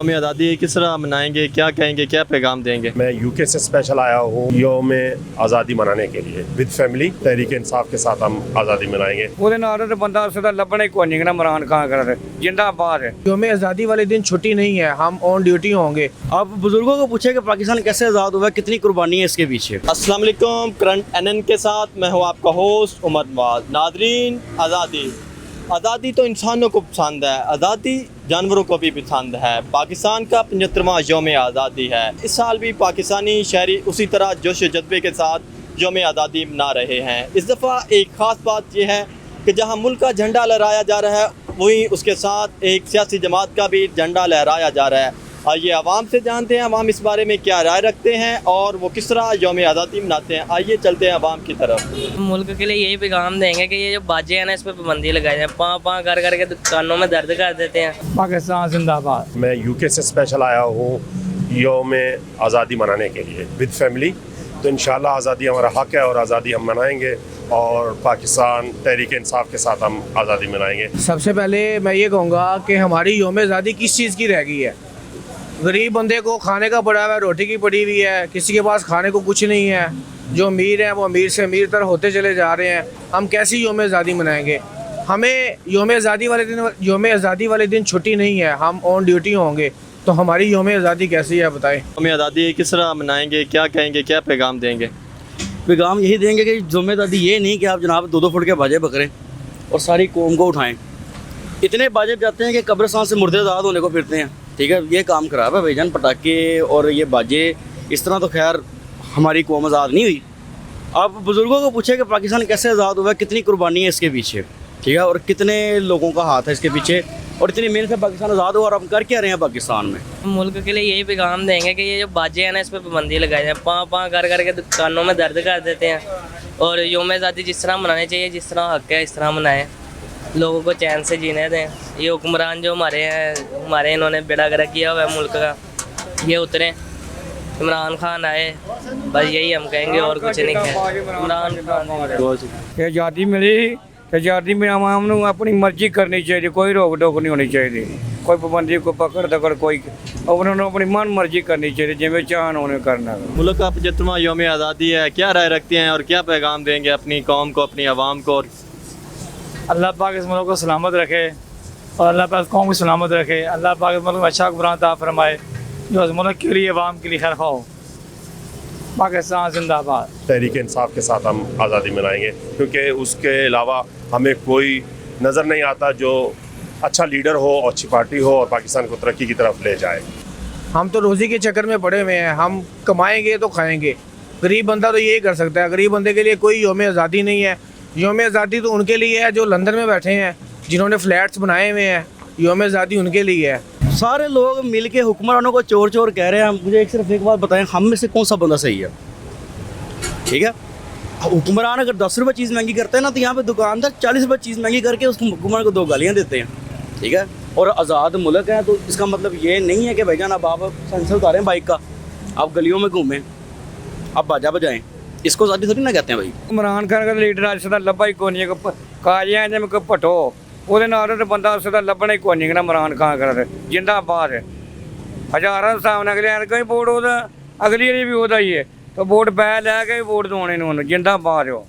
हमें आज़ादी किस तरह मनाएंगे, क्या कहेंगे, क्या पैगाम देंगे? मैं यूके से स्पेशल आया हूँ यौम आज़ादी मनाने के लिए विद फैमिली। तहरीक इंसाफ के साथ हम आज़ादी मनाएंगे। ਉਹਦੇ ਨਾਲ ਤਾਂ ਬੰਦਾ ਸਦਾ ਲੱਭਣਾ ਹੀ ਕੋਈ ਨਹੀਂ ਨਾ ਇਮਰਾਨ ਖਾਨ ਕਰ जिंदाबाद है। यौम आज़ादी वाले दिन छुट्टी नहीं है, हम ऑन ड्यूटी होंगे। आप बुजुर्गों को पूछे कि पाकिस्तान कैसे आज़ाद हुआ, कितनी कुर्बानी है इसके पीछे। अस्सलाम वालेकुम, करंट एनएन के साथ मैं हूँ आपका होस्ट उमर नवाज। नादरीन, आज़ादी तो इंसानों को पसंद है, आज़ादी जानवरों को भी पसंद है। पाकिस्तान का 75वां यौम आज़ादी है। इस साल भी पाकिस्तानी शहरी उसी तरह जोश व जज्बे के साथ यौम आज़ादी मना रहे हैं। इस दफ़ा एक ख़ास बात यह है कि जहां मुल्क का झंडा लहराया जा रहा है, वहीं उसके साथ एक सियासी जमात का भी झंडा लहराया जा रहा है। आइए आवाम से जानते हैं आवाम इस बारे में क्या राय रखते हैं और वो किस तरह यौम आज़ादी मनाते हैं। आइए चलते हैं आवाम की तरफ। मुल्क के लिए यही पैगाम देंगे कि ये जो बाजे हैं ना, इस पर पाबंदी लगाई जाए। पाँ पाँ कर करके कानों में दर्द कर देते हैं। पाकिस्तान जिंदाबाद। मैं यूके से स्पेशल आया हूँ यौम आज़ादी मनाने के लिए विद फैमिली। तो इंशाल्लाह आज़ादी हमारा हक़ है और आज़ादी हम मनाएंगे और पाकिस्तान तहरीक इंसाफ के साथ हम आज़ादी मनाएंगे। सबसे पहले मैं ये कहूँगा कि हमारी यौम आज़ादी किस चीज़ की रह गई है। गरीब बंदे को खाने का पड़ा हुआ है, रोटी की पड़ी हुई है, किसी के पास खाने को कुछ नहीं है। जो अमीर हैं वो अमीर से अमीर तर होते चले जा रहे हैं। हम कैसी यौम आज़ादी मनाएंगे? हमें यौम आज़ादी वाले दिन छुट्टी नहीं है, हम ऑन ड्यूटी होंगे। तो हमारी यौम आज़ादी कैसी है बताएं। हमें आज़ादी किस तरह मनाएंगे, क्या कहेंगे, क्या पैगाम देंगे? पैगाम यही देंगे कि ज़िम्मेदारी ये नहीं कि आप जनाब 2-2 फुट के बाजे पकड़ें और सारी कौम को उठाएं। इतने बाजे जाते हैं कि कब्रिस्तान से मुर्दे आज़ाद होने को फिरते हैं। ठीक है, ये काम खराब है भाईजान। पटाखे और ये बाजे इस तरह तो खैर हमारी कौम आज़ाद नहीं हुई। आप बुज़ुर्गों को पूछे कि पाकिस्तान कैसे आज़ाद हुआ, कितनी कुर्बानी है इसके पीछे। ठीक है, और कितने लोगों का हाथ है इसके पीछे और इतनी मेहनत से पाकिस्तान आज़ाद हुआ और हम कर क्या रहे हैं पाकिस्तान में। मुल्क के लिए यही पैगाम देंगे कि ये जो बाजे हैं ना, इस पर पाबंदी लगाई जाए। पाँ पाँ कर करके कानों में दर्द कर देते हैं। और यौम आज़ादी जिस तरह मनानी चाहिए, जिस तरह हक़ है, इस तरह मनाएं। लोगों को चैन से जीने दें। ये हुक्मरान जो हमारे इन्होंने बेड़ा गर्क किया हुआ है मुल्क का, ये उतरे, इमरान खान आए, बस यही हम कहेंगे और कुछ नहीं कहेंगे। इमरान खान आज़ादी मिली, आज़ादी में आवाम को अपनी मर्जी करनी चाहिए, कोई रोक टोक नहीं होनी चाहिए, कोई पाबंदी को पकड़ दकड़ कोई उन्होंने अपनी मन मर्जी करनी चाहिए, जिमें चाहन उन्हें करना। मुल्क का 75वां यौम आज़ादी है, क्या राय रखते हैं और क्या पैगाम देंगे अपनी कौम को, अपनी आवाम को? और अल्लाह पाक इस मुल्क को सलामत रखे और अल्लाह पाक कौम को सलामत रखे। अल्लाह पाक इस मुल्क को अच्छा हुक्मरान अता फरमाए जो इस मुल्क के लिए अवाम के लिए खैर हो। पाकिस्तान जिंदाबाद। तहरीक इंसाफ के साथ हम आज़ादी मनाएंगे क्योंकि उसके अलावा हमें कोई नज़र नहीं आता जो अच्छा लीडर हो, अच्छी पार्टी हो और पाकिस्तान को तरक्की की तरफ ले जाए। हम तो रोज़ी के चक्कर में पड़े हुए हैं, हम कमाएंगे तो खाएंगे। गरीब बंदा तो यही कर सकता है। गरीब बंदे के लिए कोई यौम आज़ादी नहीं है। यौम आज़ादी तो उनके लिए है जो लंदन में बैठे हैं, जिन्होंने फ्लैट्स बनाए हुए हैं। यौम आज़ादी उनके लिए है। सारे लोग मिल के हुक्मरानों को चोर चोर कह रहे हैं। मुझे सिर्फ एक बात बताएं, हम में से कौन सा बंदा सही है? ठीक है, हुक्मरान अगर 10 रुपये चीज़ महंगी करते हैं ना, तो यहाँ पे दुकानदार 40 रुपये चीज़ महंगी करके उस हुक्मरान को 2 गालियाँ देते हैं। ठीक है, और आज़ाद मुल्क है तो इसका मतलब ये नहीं है कि भाईजान अब आप सेंसर उतारें बाइक का, आप गलियों में घूमें, आप बाजा बजाएं। इसको आज़ादी थोड़ी ना कहते हैं भाई। इमरान खान का लीडर आज सदा ਲੱਭਾ ਹੀ ਕੋਈ ਨਹੀਂ ਕਾਜਿਆਂ ਜਿਵੇਂ ਕੋਈ ਭਟੋ ਉਹਦੇ ਨਾਲ ਤਾਂ ਬੰਦਾ ਸਦਾ ਲੱਭਣਾ ਹੀ ਕੋਈ ਨਹੀਂ ਨਾ ਇਮਰਾਨ ਖਾਨ ਕਰ ਜਿੰਦਾਬਾਦ ਹੈ। ਹਜ਼ਾਰਾਂ ਦੇ ਸਾਹਮਣੇ ਅਗਲੇ ਆ ਕੋਈ ਵੋਟ ਉਹਦਾ ਅਗਲੀ ਵਾਰੀ ਵੀ ਉਹਦਾ ਹੀ ਹੈ ਤਾਂ ਵੋਟ ਪੈ ਲੈ ਕੇ ਵੋਟ ਦਵਾਉਣੇ ਨੂੰ ਉਹਨੂੰ ਜਿੰਦਾਬਾਦ ਹੋ।